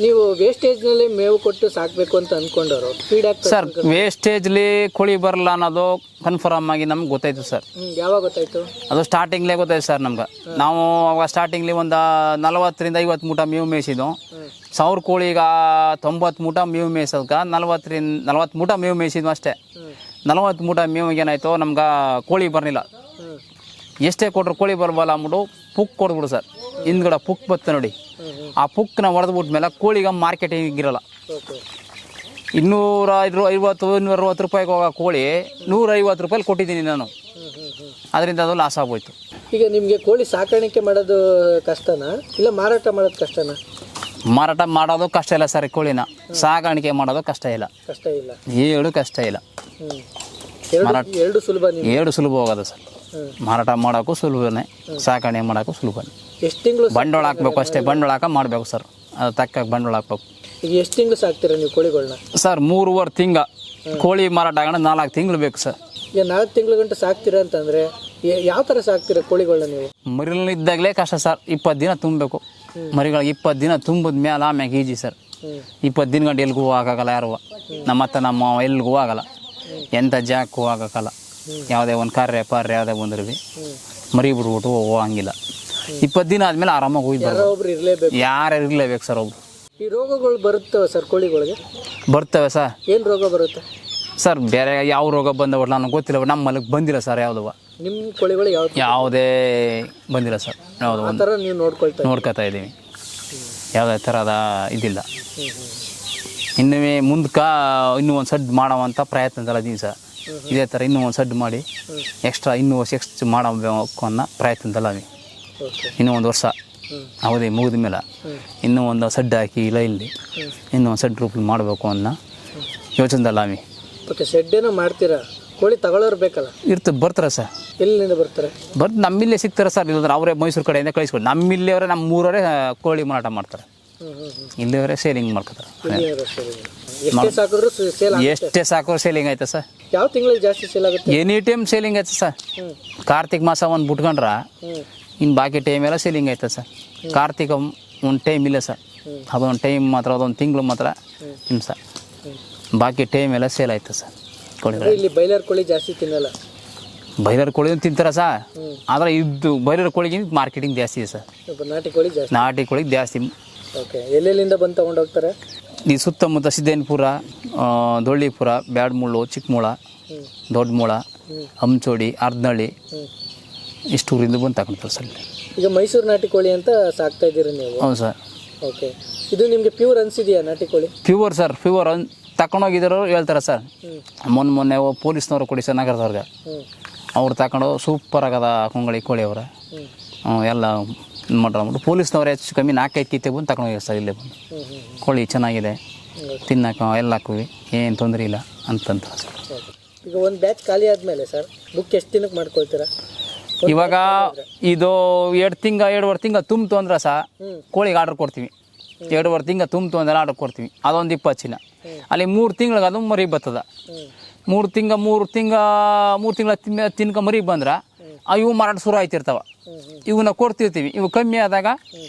ನೀವು ವೇಸ್ಟೇಜ್ನಲ್ಲಿ ಮೇವು ಕೊಟ್ಟು ಸಾಕಬೇಕು ಅಂತ ಅಂದ್ಕೊಂಡವರು ಫೀಡ್ ಹಾಕ್ತಾರೆ ಸರ್. ವೇಸ್ಟೇಜ್ಲಿ ಕೋಳಿ ಬರಲ್ಲ ಅನ್ನೋದು ಕನ್ಫರ್ಮ್ ಆಗಿ ನಮ್ಗೆ ಗೊತ್ತಾಯ್ತು ಸರ್. ಯಾವಾಗ ಗೊತ್ತಾಯ್ತು? ಅದು ಸ್ಟಾರ್ಟಿಂಗ್ಲೇ ಗೊತ್ತಾಯ್ತು ಸರ್ ನಮ್ಗೆ. ನಾವು ಅವಾಗ ಸ್ಟಾರ್ಟಿಂಗ್ಲಿ ಒಂದು 40ರಿಂದ 50 ಮೂಟ ಮೇವು ಮೇಯಿಸಿದ್ದು. 1000 ಕೋಳಿಗೆ 90 ಮೂಟ ಮೇವು ಮೇಯಿಸೋದಕ್ಕೆ 40 ಮೂಟ ಮೇವು ಮೇಯಿಸಿದ್ವು ಅಷ್ಟೇ. 40 ಮೂಟ ಮೇವಿಗೆ ಏನಾಯ್ತು, ನಮ್ಗೆ ಕೋಳಿ ಬರಲಿಲ್ಲ. ಎಷ್ಟೇ ಕೊಟ್ಟರು ಕೋಳಿ ಬರಬಲ್ಲ ಅಂದ್ಬಿಟ್ಟು ಪುಕ್ ಕೊಡ್ಬಿಡು ಸರ್. ಹಿಂದ್ಗಡೆ ಪುಕ್ ಬತ್ತೆ ನೋಡಿ, ಆ ಪುಕ್ನ ಹೊಡೆದ್ಬಿಟ್ಮೇಲೆ ಕೋಳಿಗೆ ಮಾರ್ಕೆಟಿಂಗ್ ಇರಲ್ಲ. 250-260 ರೂಪಾಯಿಗೆ ಹೋಗೋ ಕೋಳಿ 150 ರೂಪಾಯಿ ಕೊಟ್ಟಿದ್ದೀನಿ ನಾನು. ಅದರಿಂದ ಅದು ಲಾಸ್ ಆಗೋಯ್ತು. ಈಗ ನಿಮಗೆ ಕೋಳಿ ಸಾಕಾಣಿಕೆ ಮಾಡೋದು ಕಷ್ಟನಾ ಇಲ್ಲ ಮಾರಾಟ ಮಾಡೋದು ಕಷ್ಟನಾ? ಮಾರಾಟ ಮಾಡೋದು ಕಷ್ಟ ಇಲ್ಲ ಸರ್, ಕೋಳಿನ ಸಾಗಾಣಿಕೆ ಮಾಡೋದು ಕಷ್ಟ ಇಲ್ಲ. ಕಷ್ಟ ಇಲ್ಲ. ಏಳು ಕಷ್ಟ ಇಲ್ಲ. ಎರಡು ಸುಲಭ. ಎರಡು ಸುಲಭ ಹೋಗೋದು ಸರ್. ಮಾರಾಟ ಮಾಡೋಕ್ಕೂ ಸುಲಭನೇ, ಸಾಕಾಣೆ ಮಾಡೋಕ್ಕೂ ಸುಲಭನೇ. ಎಷ್ಟು ತಿಂಗಳು ಬಂಡವಾಳ ಹಾಕ್ಬೇಕು ಅಷ್ಟೇ, ಬಂಡವಾಳ ಹಾಕ ಮಾಡಬೇಕು ಸರ್, ಅದು ತಕ್ಕ ಬಂಡವಾಳ ಹಾಕ್ಬೇಕು. ಈಗ ಎಷ್ಟು ತಿಂಗಳು ಸಾಕ್ತೀರಾ ನೀವು ಕೋಳಿಗಳನ್ನ? ಸರ್ 3.5 ತಿಂಗ ಕೋಳಿ ಮಾರಾಟ ಆಗೋಣ 4 ತಿಂಗಳು ಬೇಕು ಸರ್. ಈಗ 4 ತಿಂಗಳ ಗಂಟೆ ಸಾಕ್ತೀರಾ ಅಂತಂದರೆ ಯಾವ ಥರ ಸಾಕ್ತೀರಾ ಕೋಳಿಗಳನ್ನ ನೀವು? ಮರಿಲಿದ್ದಾಗಲೇ ಕಷ್ಟ ಸರ್, 20 ದಿನ ತುಂಬಬೇಕು ಮರಿಗಳಿಗೆ. 20 ದಿನ ತುಂಬಿದ ಮೇಲೆ ಆಮ್ಯಾಗ ಈಜಿ ಸರ್. 20 ದಿನ ಗಂಟೆ ಎಲ್ಗೂ ಹೋಗೋಕ್ಕಾಗಲ್ಲ ಯಾರು, ನಮ್ಮ ಎಲ್ಗೂ ಆಗಲ್ಲ, ಎಂಥ ಜಾಗಕ್ಕೂ ಹೋಗೋಕ್ಕಲ್ಲ. ಯಾವುದೇ ಒಂದು ಕಾರ್ಯ ಯಾವುದೇ ಬಂದ್ರು ಭೀ ಮರಿ ಬಿಡ್ಬಿಟ್ಟು ಹೋಗಂಗಿಲ್ಲ. 20 ದಿನ ಆದಮೇಲೆ ಆರಾಮಾಗಿ ಹೋಗಿ ಒಬ್ರು ಇರಲೇಬೇಕು, ಯಾರು ಇರಲೇಬೇಕು ಸರ್. ಒಬ್ರು. ಈ ರೋಗಗಳು ಬರುತ್ತವೆ ಸರ್ ಕೋಳಿಗಳಿಗೆ? ಬರ್ತವೆ ಸರ್. ಏನು ರೋಗ ಬರುತ್ತೆ ಸರ್? ಬೇರೆ ಯಾವ ರೋಗ ಬಂದವ ನನಗೆ ಗೊತ್ತಿಲ್ಲ, ನಮ್ಮ ಮಲಕ್ಕೆ ಬಂದಿಲ್ಲ ಸರ್. ಯಾವುದವ ನಿಮ್ಮ ಕೋಳಿಗಳು ಯಾವುದೇ ಬಂದಿಲ್ಲ ಸರ್. ಯಾವುದೋ ಒಂದು ಥರ ನೀವು ನೋಡ್ಕೊತಾ ಇದ್ದೀವಿ, ಯಾವುದೇ ಥರದ ಇದಿಲ್ಲ. ಇನ್ನೂ ಮುಂದಕ್ಕೆ ಇನ್ನೂ ಒಂದು ಸಡ್ ಮಾಡೋವಂಥ ಪ್ರಯತ್ನದಲ್ಲಿ ಇದೀನಿ ಸರ್. ಇದೇ ಥರ ಇನ್ನೂ ಒಂದು ಸಡ್ ಮಾಡಿ ಎಕ್ಸ್ಟ್ರಾ ಇನ್ನೂ ಎಷ್ಟು ಮಾಡಬೇಕು ಅನ್ನೋ ಪ್ರಯತ್ನದಲ್ಲಿ ಇನ್ನೂ ಒಂದು ವರ್ಷ ಅವಧಿ ಮುಗಿದ ಮೇಲೆ ಇನ್ನೂ ಒಂದು ಸಡ್ಡು ಹಾಕಿ ಇಲ್ಲ ಇಲ್ಲಿ ಇನ್ನೂ ಒಂದು ಸಡ್ ರೂಪಲ್ಲಿ ಮಾಡಬೇಕು ಅನ್ನೋ ಯೋಚನೆದಲ್ಲ. ಓಕೆ, ಶೆಡ್ಡೇನೋ ಮಾಡ್ತೀರಾ? ಕೋಳಿ ತಗೊಳ್ಳೋರು ಬೇಕಲ್ಲ? ಬರ್ತಾರೆ ಸರ್. ಎಲ್ಲಿಂದ ಬರ್ತಾರೆ? ನಮ್ಮಿಲ್ಲೇ ಸಿಗ್ತಾರೆ ಸರ್. ಇಲ್ಲಂದ್ರೆ ಅವರೇ ಮೈಸೂರು ಕಡೆಯಿಂದ ಕಳಿಸ್ಕೊಡಿ. ನಮ್ಮಿಲ್ಲಿಯವರೇ ನಮ್ಮ ಊರವರೇ ಕೋಳಿ ಮಾರಾಟ ಮಾಡ್ತಾರೆ, ಇಲ್ಲಿಯವರೇ ಸೇಲಿಂಗ್ ಮಾಡ್ಕೊತಾರೆ. ಎಷ್ಟೇ ಸಾಕಿದ್ರು ಸೇಲಿಂಗ್ ಆಯ್ತಾ ಸರ್? ಯಾವ ತಿಂಗಳಿಗೆ ಜಾಸ್ತಿ ಸೇಲ್ ಆಗುತ್ತೆ? ಎನಿ ಟೈಮ್ ಸೇಲಿಂಗ್ ಆಯ್ತು ಸರ್. ಕಾರ್ತಿಕ್ ಮಾಸ ಒಂದು ಬಿಟ್ಕೊಂಡ್ರೆ ಇನ್ನು ಬಾಕಿ ಟೈಮ್ ಎಲ್ಲ ಸೇಲಿಂಗ್ ಆಯ್ತು ಸರ್. ಕಾರ್ತಿಕ ಒಂದು ಟೈಮ್ ಇಲ್ಲ ಸರ್, ಅದೊಂದು ಟೈಮ್ ಮಾತ್ರ, ಅದೊಂದು ತಿಂಗಳು ಮಾತ್ರ ಇಲ್ಲ ಸರ್. ಬಾಕಿ ಟೈಮ್ ಎಲ್ಲ ಸೇಲ್ ಆಯ್ತು ಸರ್. ಕೋಳಿಗಳು ಇಲ್ಲಿ ಬೈಲರ್ ಕೋಳಿ ಜಾಸ್ತಿ ತಿನ್ನಲ್ಲ? ಬೈಲರ್ ಕೋಳಿ ತಿಂತಾರೆ ಸರ್, ಆದರೆ ಇದು ಬೈಲರ್ ಕೋಳಿಗಿಂತ ಮಾರ್ಕೆಟಿಂಗ್ ಜಾಸ್ತಿ ಇದೆ ಸರ್. ನಾಟಿ ಕೋಳಿ ಜಾಸ್ತಿ? ನಾಟಿ ಕೋಳಿಗೆ ಜಾಸ್ತಿ. ಓಕೆ, ಎಲ್ಲೆಲ್ಲಿಂದ ಬಂದು ತೊಗೊಂಡು ಹೋಗ್ತಾರೆ? ಈ ಸುತ್ತಮುತ್ತ ಸಿದ್ದೇನಪುರ, ದೊಳ್ಳಿಪುರ, ಬ್ಯಾಡ್ಮುಳ್ಳು, ಚಿಕ್ಕಮೂಳ, ದೊಡ್ಡಮೂಳ, ಹಂಚೋಡಿ, ಅರ್ಧನಹಳ್ಳಿ ಇಷ್ಟೂರಿಂದ ಬಂದು ತಗೊಂತಾರೆ ಸರ್. ಈಗ ಮೈಸೂರು ನಾಟಿ ಕೋಳಿ ಅಂತ ಸಾಕ್ತಾ ಇದ್ದೀರಿ ನೀವು? ಹೌದು ಸರ್. ಓಕೆ, ಇದು ನಿಮಗೆ ಪ್ಯೂರ್ ಅನಿಸಿದೆಯಾ ನಾಟಿ ಕೋಳಿ? ಪ್ಯೂರ್ ಸರ್, ಪ್ಯೂರ್ ತಗೊಂಡೋಗಿದ್ರು ಹೇಳ್ತಾರೆ ಸರ್. ಮೊನ್ನೆ ಪೊಲೀಸ್ನವರು ಕೊಡಿ ಸರ್, ನಗರದವ್ರಿಗೆ ಅವ್ರು ತಗೊಂಡು ಸೂಪರ್ ಆಗದ ಕೊಂಗಳಿ ಕೋಳಿ ಅವರ ಎಲ್ಲ ಮಾಡ್ಬಿಟ್ಟು ಪೊಲೀಸ್ನವ್ರು ಹೆಚ್ಚು ಕಮ್ಮಿ 4-5 ಕಿತ್ತೆ ಬಂದು ತಗೊಂಡೋಗಿ ಸರ್. ಇಲ್ಲೇ ಬಂದು ಕೋಳಿ ಚೆನ್ನಾಗಿದೆ, ತಿನ್ನಕ್ಕೆ ಎಲ್ಲಕ್ಕೂ ಏನು ತೊಂದರೆ ಇಲ್ಲ ಅಂತಂತಾರೆ ಸರ್. ಈಗ ಒಂದು ಬ್ಯಾಚ್ ಖಾಲಿ ಆದಮೇಲೆ ಸರ್ ಬುಕ್ ಎಷ್ಟು ದಿನಕ್ಕೆ ಮಾಡ್ಕೊಳ್ತೀರಾ? ಇವಾಗ ಇದು 2-2.5 ತಿಂಗಳು ತುಂಬಿತು ಅಂದ್ರೆ ಸಹ ಕೋಳಿಗೆ ಆರ್ಡ್ರ್ ಕೊಡ್ತೀವಿ. 2.5 ತಿಂಗಳು ತುಂಬಿತು ಅಂದ್ರೆ ಆರ್ಡ್ರ್ ಕೊಡ್ತೀವಿ. ಅದೊಂದು 20 ಚಿನ್ನ. ಅಲ್ಲಿ 3 ತಿಂಗಳಿಗೆ ಅದು ಮರಿ ಬರ್ತದ. 3 ತಿಂಗಳ ತಿನ್ಕ ಮರಿ ಬಂದ್ರೆ ಇವು ಮಾರಾಟ ಶುರು ಆಯ್ತಿರ್ತಾವ. ಇವನ್ನ ಕೊಡ್ತಿರ್ತೀವಿ. ಇವು ಕಮ್ಮಿ ಆದಾಗ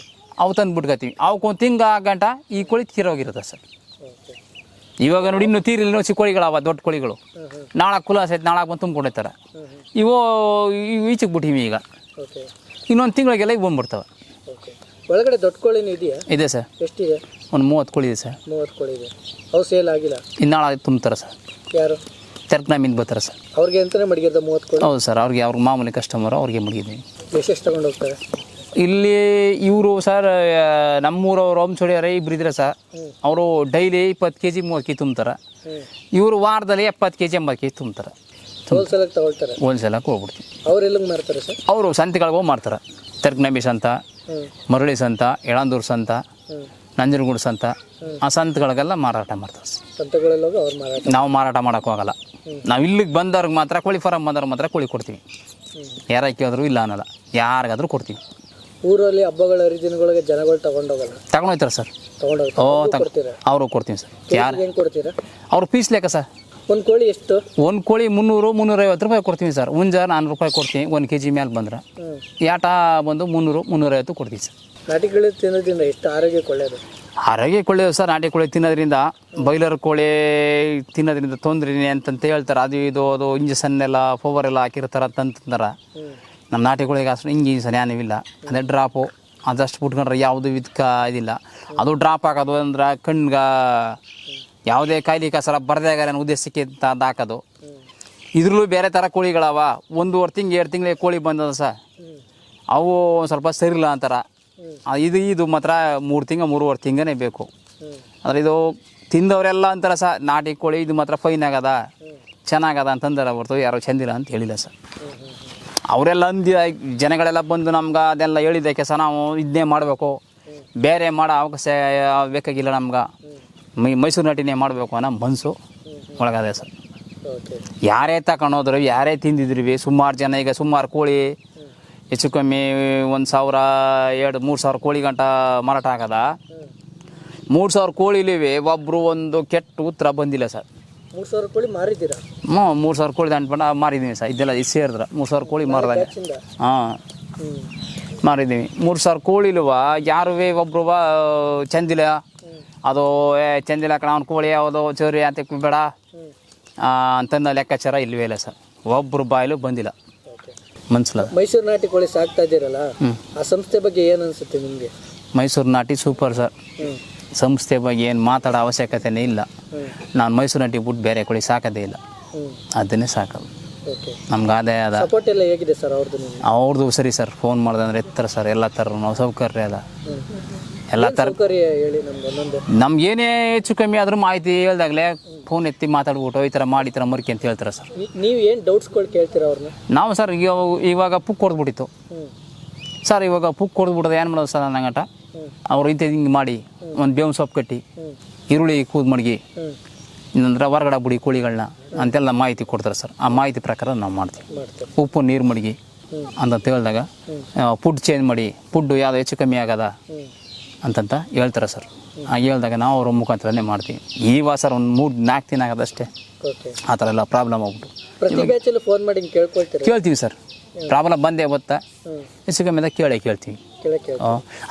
ಅವು ತಂದು ಬಿಟ್ಕೊತೀವಿ. ಅವಕ್ಕೊಂದು ತಿಂಗ ಗಂಟ ಈ ಕೋಳಿ ತೀರೋಗಿರುತ್ತೆ ಸರ್. ಇವಾಗ ನೋಡಿ ಇನ್ನೂ ತೀರಿಲ್ಲ ಚಿಕ್ಕ ಕೋಳಿಗಳವ, ದೊಡ್ಡ ಕೋಳಿಗಳು ನಾಳೆ ಕುಲಾಸ ಐತೆ, ನಾಳೆ ಬಂದು ತುಂಬ್ಕೊಂಡಿರ್ತಾರೆ. ಇವು ಈಚೆಗೆ ಬಿಟ್ಟಿವಿ. ಈಗ ಇನ್ನೊಂದು ತಿಂಗಳಿಗೆಲ್ಲ ಇವು ಬಂದ್ಬಿಡ್ತಾವೆ. ಒಳಗಡೆ ದೊಡ್ಡ ಕೋಳಿನೂ ಇದೆಯಾ? ಇದೆ ಸರ್. ಎಷ್ಟಿದೆ? ಒಂದು 30 ಕೋಳಿ ಇದೆ ಸರ್. 30 ಕೋಳಿ ಇದೆ. ಅವು ಸೇಲ್ ಆಗಿಲ್ಲ? ಇನ್ನಾಳೆ ತುಂಬ್ತಾರೆ ಸರ್. ಯಾರು? ತೆರ್ಕನಾಮಿಂದ ಬರ್ತಾರೆ ಸರ್. ಅವ್ರಿಗೆ ಅಂತಲೇ ಮಡಗಿದ್ದ 30 ಕೋಳಿ? ಹೌದು ಸರ್, ಅವ್ರಿಗೆ ಮಾಮೂಲಿ ಕಸ್ಟಮರು ಅವ್ರಿಗೆ ಮಡಗಿದ್ದೀವಿ. ಎಷ್ಟು ತಗೊಂಡು ಹೋಗ್ತಾರೆ ಇಲ್ಲಿ? ಇವರು ಸರ್ ನಮ್ಮೂರವ್ರು ಹಂಚೋಡಿಯವ್ರೆ ಇಬ್ರು ಇದ್ರೆ ಸರ್, ಅವರು ಡೈಲಿ 20 kg 30 kg ತುಂಬ್ತಾರೆ. ಇವರು ವಾರದಲ್ಲಿ 70 kg 80 kg ತುಂಬ್ತಾರೆ. ಹೋಲ್ಸೇಲಾಗಿ ತಗೊಳ್ತಾರೆ? ಹೋಲ್ಸೇಲಾಗಿ ಹೋಗ್ಬಿಡ್ತೀವಿ. ಅವ್ರು ಎಲ್ಲಿಗೆ ಮಾರ್ತಾರೆ ಸರ್? ಅವರು ಸಂತೆಗಳಿಗೆ ಹೋಗಿ ಮಾರ್ತಾರೆ. ತೆರ್ಕನಬಿ ಸಂತ, ಮರಳಿ ಸಂತ, ಯಳಂದೂರು ಸಂತ, ನಂಜನಗೂಡು ಸಂತ, ಆ ಸಂತಗಳಿಗೆಲ್ಲ ಮಾರಾಟ ಮಾಡ್ತಾರೆ ಸರ್. ಸಂತೆಗಳಲ್ಲಿ ಹೋಗಿ ಅವ್ರು ಮಾರಾಟ? ನಾವು ಮಾರಾಟ ಮಾಡೋಕೆ ಹೋಗಲ್ಲ. ನಾವು ಇಲ್ಲಿಗೆ ಬಂದವ್ರಿಗೆ ಮಾತ್ರ, ಕೋಳಿ ಫಾರಮ್ ಬಂದವ್ರಿಗೆ ಮಾತ್ರ ಕೋಳಿ ಕೊಡ್ತೀವಿ. ಯಾರ ಕೇಳಿದ್ರು ಇಲ್ಲ ಅನ್ನಲ್ಲ, ಯಾರಿಗಾದ್ರೂ ಕೊಡ್ತೀವಿ. ಊರಲ್ಲಿ ಹಬ್ಬಗಳ ಹರಿದಿನಗಳಿಗೆ ಜನಗಳು ತಗೊಂಡೋಗಲ್ಲ? ತಗೊಂಡೋಗ್ತಾರೆ ಸರ್. ಅವರು ಕೊಡ್ತೀವಿ ಸರ್. ಯಾರು ಹೆಂಗೆ ಕೊಡ್ತೀರಾ? ಅವ್ರು ಪೀಸ್ ಲೆಕ್ಕ ಸರ್. ಒಂದು ಕೋಳಿ ಎಷ್ಟು? ಒಂದು ಕೋಳಿ 300-350 ರೂಪಾಯಿ ಕೊಡ್ತೀವಿ ಸರ್. ಹುಂಜ 400 ರೂಪಾಯಿ ಕೊಡ್ತೀವಿ 1 kg ಮೇಲೆ ಬಂದ್ರೆ. ಯಾಟ ಬಂದು 300-350 ಕೊಡ್ತೀವಿ ಸರ್. ನಾಟಿ ಕೋಳಿ ತಿನ್ನೋದ್ರಿಂದ ಎಷ್ಟು ಆರೋಗ್ಯಕ್ಕೆ ಒಳ್ಳೆಯದು? ಆರೋಗ್ಯಕ್ಕೆ ಒಳ್ಳೆಯದು ಸರ್. ನಾಟಿ ಕೋಳಿ ತಿನ್ನೋದ್ರಿಂದ, ಬೈಲರ್ ಕೋಳಿ ತಿನ್ನೋದ್ರಿಂದ ತೊಂದರೆ ಅಂತಂತ ಹೇಳ್ತಾರೆ. ಅದು ಇಂಜೆಕ್ಷನ್ ಎಲ್ಲ ಪವರ್ ಎಲ್ಲ ಹಾಕಿರ್ತಾರೆ ಅಂತಂತಾರೆ. ನಮ್ಮ ನಾಟಿ ಕೋಳಿಗೆ ಅಷ್ಟು ಇಂಜೆಕ್ಷನ್ ಏನೂ ಇಲ್ಲ. ಅದೇ ಡ್ರಾಪು ಅದಷ್ಟು ಬಿಟ್ಕೊಂಡ್ರೆ ಯಾವುದು ಇದಕ್ಕೆ ಇದಿಲ್ಲ. ಅದು ಡ್ರಾಪ್ ಹಾಕೋದು ಅಂದ್ರೆ ಕಣ್ಗೆ ಯಾವುದೇ ಕಾಯಿಲೆ ಕಸರ ಬರದಾಗ ಉದ್ದೇಶಕ್ಕೆ ಅಂತ ಹಾಕೋದು. ಇದ್ರಲ್ಲೂ ಬೇರೆ ಥರ ಕೋಳಿಗಳವ. 1.5 ತಿಂಗಳು 2 ತಿಂಗಳಿಗೆ ಕೋಳಿ ಬಂದದ ಸರ್, ಅವು ಸ್ವಲ್ಪ ಸರಿಯಿಲ್ಲ ಅಂತಾರೆ. ಇದು ಮಾತ್ರ 3 ತಿಂಗಳು 3.5 ತಿಂಗಳೇ ಬೇಕು. ಆದರೆ ಇದು ತಿಂದವರೆಲ್ಲ ಅಂತಾರೆ ಸರ್, ನಾಟಿ ಕೋಳಿ ಇದು ಮಾತ್ರ ಫೈನ್ ಆಗದ, ಚೆನ್ನಾಗದ ಅಂತಂದ್ರೆ ಹೊರತು ಯಾರೋ ಚೆಂದಿಲ್ಲ ಅಂತ ಹೇಳಿಲ್ಲ ಸರ್. ಅವರೆಲ್ಲ ಅಂದಿ ಜನಗಳೆಲ್ಲ ಬಂದು ನಮ್ಗೆ ಅದೆಲ್ಲ ಹೇಳಿದ್ದಕ್ಕೆ ಸಹ ನಾವು ಇದನ್ನೇ ಮಾಡಬೇಕು, ಬೇರೆ ಮಾಡೋ ಅವಕಾಶ ಬೇಕಾಗಿಲ್ಲ ನಮ್ಗೆ, ಮೈಸೂರು ನಾಟಿನೇ ಮಾಡಬೇಕು ಅನ್ನೋ ಮನಸ್ಸು ಒಳಗದೆ ಸರ್. ಓಕೆ. ಯಾರೇ ತಗೊಂಡೋದ್ರು ಯಾರೇ ತಿಂದಿದ್ರಿ ಸುಮಾರು ಜನ ಈಗ ಸುಮಾರು ಕೋಳಿ ಹೆಚ್ಚು ಕಮ್ಮಿ 1,000 2,000-3,000 ಕೋಳಿ ಗಂಟ ಮಾರಾಟ ಆಗದ. 3,000 ಕೋಳಿಲಿವೆ ಒಬ್ಬರು ಒಂದು ಕೆಟ್ಟ ಉತ್ತರ ಬಂದಿಲ್ಲ ಸರ್. 3,000 ಕೋಳಿ ಮಾರಿದ್ದೀರಾ? 3,000 ಕೋಳಿ ದಂಟ್ಬಂಡು ಮಾರಿದ್ದೀವಿ ಸರ್. ಇದೆಲ್ಲ ಇದು ಸೇರಿದ್ರೆ 3,000 ಕೋಳಿ ಮಾರಿದಾಗ ಹಾಂ ಮಾರಿದ್ದೀವಿ. 3,000 ಕೋಳಿಲ್ವ ಯಾರು ಒಬ್ರು ಚಂದಿಲ್ಲ ಅದು ಚಂದಿಲ್ಲ ಕಣ ಅವ್ನು ಕೋಳಿ ಯಾವುದೋ ಚೋರಿ ಅಂತ ಬೇಡ ಅಂತಂದ ಲೆಕ್ಕಾಚಾರ ಇಲ್ಲವೇ ಇಲ್ಲ ಸರ್. ಒಬ್ಬರು ಬಾಯಲು ಬಂದಿಲ್ಲ ಮನ್ಸಲ್ಲ. ಮೈಸೂರು ನಾಟಿ ಕೋಳಿ ಸಾಕ್ತಾ ಇದ್ದೀರಲ್ಲ, ಆ ಸಂಸ್ಥೆ ಬಗ್ಗೆ ಏನು ಅನಿಸುತ್ತೆ ನಿಮಗೆ? ಮೈಸೂರು ನಾಟಿ ಸೂಪರ್ ಸರ್. ಸಂಸ್ಥೆ ಬಗ್ಗೆ ಏನು ಮಾತಾಡೋ ಅವಶ್ಯಕತೆನೇ ಇಲ್ಲ. ನಾನು ಮೈಸೂರು ನಾಟಿ ಬಿಟ್ಟು ಬೇರೆ ಕೋಳಿ ಸಾಕೋದೇ ಇಲ್ಲ, ಅದನ್ನೇ ಸಾಕೋದು. ನಮ್ಗೆ ಆದಾಯ ಅದ. ಸಪೋರ್ಟ್ ಎಲ್ಲ ಹೇಗಿದೆ ಸರ್ ಅವ್ರದ್ದು? ಅವ್ರದ್ದು ಸರಿ ಸರ್. ಫೋನ್ ಮಾಡಿದ್ರೆ ಎತ್ತರ ಸರ್. ಎಲ್ಲ ಥರ ನಾವು ಸೌಕರ್ಯ ಅದ. ಎಲ್ಲ ಥರ ಹೇಳಿ ನಮ್ಗೆ ಒಂದೊಂದು. ನಮ್ಗೆ ಏನೇ ಹೆಚ್ಚು ಕಮ್ಮಿ ಆದರೂ ಮಾಹಿತಿ ಹೇಳ್ದಾಗಲೇ ಫೋನ್ ಎತ್ತಿ ಮಾತಾಡ್ಬಿಟ್ಟು ಈ ಥರ ಮಾಡಿ ಈ ಥರ ಮರ್ಕಿ ಅಂತ ಹೇಳ್ತಾರೆ ಸರ್. ನೀವು ಏನು ಡೌಟ್ಸ್ಗಳು ಕೇಳ್ತೀರಾ ಅವ್ರನ್ನ? ನಾವು ಸರ್ ಇವಾಗ ಪುಕ್ ಹೊಡೆದ್ಬಿಟ್ಟಿತ್ತು ಸರ್. ಇವಾಗ ಪುಕ್ ಹೊಡೆದ್ಬಿಡೋದು ಏನು ಮಾಡೋದು ಸರ್ ನಂಗಂಟ. ಅವ್ರು ಇಂಥದ್ದು ಹಿಂಗೆ ಮಾಡಿ ಒಂದು ಬೇವಿನ ಸೊಪ್ಪು ಕಟ್ಟಿ ಈರುಳ್ಳಿ ಕೂದು ಮಡಗಿ ಇನ್ನಂದ್ರೆ ಹೊರಗಡೆ ಬಿಡಿ ಕೋಳಿಗಳನ್ನ ಅಂತೆಲ್ಲ ಮಾಹಿತಿ ಕೊಡ್ತಾರೆ ಸರ್. ಆ ಮಾಹಿತಿ ಪ್ರಕಾರ ನಾವು ಮಾಡ್ತೀವಿ. ಉಪ್ಪು ನೀರು ಮಡಗಿ ಅಂತ ಹೇಳಿದಾಗ ಫುಡ್ ಚೇಂಜ್ ಮಾಡಿ ಫುಡ್ಡು ಯಾವುದು ಹೆಚ್ಚು ಕಮ್ಮಿ ಆಗದ ಅಂತಂತ ಹೇಳ್ತಾರೆ ಸರ್. ಹೇಳ್ದಾಗ ನಾವು ಅವ್ರ ಮುಖಾಂತರನೇ ಮಾಡ್ತೀವಿ. ಈವಾಗ ಸರ್ ಒಂದು 3-4 ದಿನ ಆಗೋದಷ್ಟೇ ಆ ಥರ ಎಲ್ಲ ಪ್ರಾಬ್ಲಮ್ ಆಗ್ಬಿಟ್ಟು ಪ್ರತಿ ಬ್ಯಾಚಲ್ಲಿ ಫೋನ್ ಮಾಡಿ ಕೇಳ್ತೀವಿ ಸರ್. ಪ್ರಾಬ್ಲಮ್ ಬಂದೇ ಗೊತ್ತಾ ಹೆಚ್ಚು ಕಮ್ಮಿ ಕೇಳ್ತೀವಿ.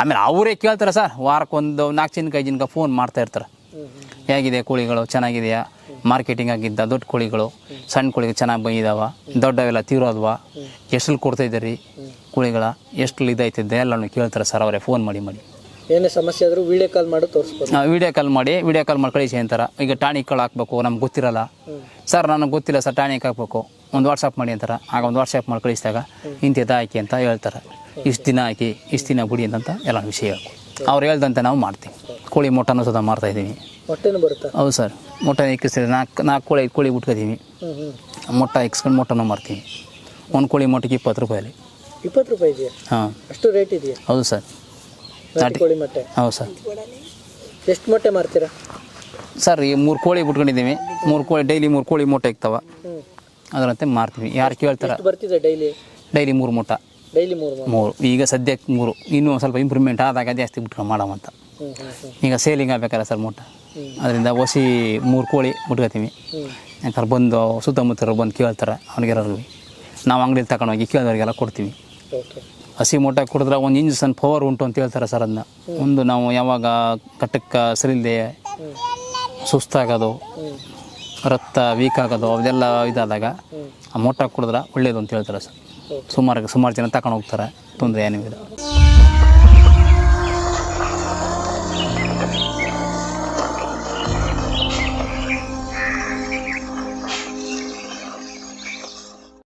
ಆಮೇಲೆ ಅವರೇ ಕೇಳ್ತಾರೆ ಸರ್. ವಾರಕ್ಕೊಂದು 4 ಜನಕ್ಕೆ ಫೋನ್ ಮಾಡ್ತಾ ಇರ್ತಾರೆ. ಹೇಗಿದೆ ಕೋಳಿಗಳು, ಚೆನ್ನಾಗಿದೆಯಾ, ಮಾರ್ಕೆಟಿಂಗ್ ಆಗಿದ್ದ ದೊಡ್ಡ ಕೋಳಿಗಳು, ಸಣ್ಣ ಕೋಳಿಗಳು ಚೆನ್ನಾಗಿ ಬಂದಿದ್ದಾವ, ದೊಡ್ಡವೆಲ್ಲ ತೀರೋದ್ವಾ, ಎಷ್ಟಲ್ಲಿ ಕೊಡ್ತಾಯಿದ್ದೀರಿ ಕೋಳಿಗಳ, ಎಷ್ಟು ಇದೈತಿದ್ದೆ ಎಲ್ಲನೂ ಕೇಳ್ತಾರೆ ಸರ್. ಅವರೇ ಫೋನ್ ಮಾಡಿ ಏನೇ ಸಮಸ್ಯೆ ಆದರೂ ವಿಡಿಯೋ ಕಾಲ್ ಮಾಡಿ ತೋರಿಸ್ಬೋದು. ವಿಡಿಯೋ ಕಾಲ್ ಮಾಡಿ ಕಳಿಸಿ ಅಂತಾರೆ. ಈಗ ಟಾನಿಕ್ಗಳು ಹಾಕ್ಬೇಕು, ನಮ್ಗೆ ಗೊತ್ತಿರಲ್ಲ ಸರ್. ನನಗೆ ಗೊತ್ತಿಲ್ಲ ಸರ್ ಟಾನಿಕ್ ಹಾಕ್ಬೇಕು, ಒಂದು ವಾಟ್ಸಪ್ ಮಾಡಿ ಅಂತಾರೆ. ಆಗ ಒಂದು ವಾಟ್ಸಪ್ ಮಾಡಿ ಕಳಿಸಿದಾಗ ಇಂಥದ್ದು ಹಾಕಿ ಅಂತ ಹೇಳ್ತಾರೆ. ಇಷ್ಟು ದಿನ ಹಾಕಿ ಇಷ್ಟು ದಿನ ಬಿಡಿ ಅಂತ ಎಲ್ಲ ವಿಷಯ ಅವ್ರು ಹೇಳ್ದಂತೆ ನಾವು ಮಾಡ್ತೀವಿ. ಕೋಳಿ ಮೊಟ್ಟನೂ ಸದಾ ಮಾರ್ತಾಯಿದ್ದೀವಿ. ಮೊಟ್ಟೆನೂ ಬರುತ್ತೆ? ಹೌದು ಸರ್. ಮೊಟ್ಟೆ ಇಕ್ಕಿಸ್ತೀವಿ. 4 ಕೋಳಿ ಉಟ್ಕೋತೀವಿ. ಮೊಟ್ಟೆ ಇಕ್ಸ್ಕೊಂಡು ಮೊಟ್ಟನೂ ಮಾರ್ತೀವಿ. ಒಂದು ಕೋಳಿ ಮೊಟ್ಟೆಗೆ 20 ರೂಪಾಯಲ್ಲಿ. 20 ರೂಪಾಯಿ ಇದೆಯಾ? ಹಾಂ, ಅಷ್ಟು ರೇಟ್ ಇದೆಯಾ? ಹೌದು ಸರ್. ಕೋಳಿ ಮೊಟ್ಟೆ? ಹೌದು ಸರ್. ಎಷ್ಟು ಮೊಟ್ಟೆ ಮಾರ್ತೀರಾ ಸರ್? ಈ 3 ಕೋಳಿ ಬಿಟ್ಕೊಂಡಿದ್ದೀವಿ. 3 ಕೋಳಿ ಡೈಲಿ 3 ಕೋಳಿ ಮೊಟ್ಟೆ ಇಕ್ತಾವ, ಅದರಂತೆ ಮಾರ್ತೀವಿ. ಯಾರು ಕೇಳ್ತಾರೆ ಬರ್ತಿದೆ ಡೈಲಿ 3 ಮೊಟ್ಟೆ. ಡೈಲಿ 3 ಈಗ ಸದ್ಯಕ್ಕೆ 3. ಇನ್ನೂ ಸ್ವಲ್ಪ ಇಂಪ್ರೂವ್ಮೆಂಟ್ ಆದಾಗ ಜಾಸ್ತಿ ಬಿಟ್ಕೊಂಡು ಮಾಡೋವಂತ. ಈಗ ಸೇಲಿಂಗ್ ಆಗಬೇಕಲ್ಲ ಸರ್ ಮೊಟ್ಟೆ, ಅದರಿಂದ ಹೊಸಿ 3 ಕೋಳಿ ಬಿಟ್ಕೋತೀವಿ. ಯಾಕಂದ್ರೆ ಬಂದು ಸುತ್ತಮುತ್ತರು ಬಂದು ಕೇಳ್ತಾರೆ. ಅವ್ರಿಗೆಲ್ಲರಿಗೂ ನಾವು ಅಂಗಡಿಲಿ ತಗೊಂಡೋಗಿ ಕೇಳಿದವ್ರಿಗೆಲ್ಲ ಕೊಡ್ತೀವಿ. ಹಸಿ ಮೊಟ್ಟೆ ಕುಡಿದ್ರೆ ಒಂದು ಇಂಜೆಕ್ಷನ್ ಪವರ್ ಉಂಟು ಅಂತ ಹೇಳ್ತಾರೆ ಸರ್. ಅದನ್ನ ಒಂದು ನಾವು ಯಾವಾಗ ಕಟ್ಟಕ್ಕೆ ಸರಿಲ್ದೆ ಸುಸ್ತಾಗೋದು, ರಕ್ತ ವೀಕ್ ಆಗೋದು ಅದೆಲ್ಲ ಇದಾದಾಗ ಆ ಮೊಟ್ಟೆ ಕುಡಿದ್ರೆ ಒಳ್ಳೇದು ಅಂತ ಹೇಳ್ತಾರೆ ಸರ್. ಸುಮಾರು ಜನ ತಗೊಂಡು ಹೋಗ್ತಾರೆ. ತೊಂದರೆ ಏನೂ ಇಲ್ಲ.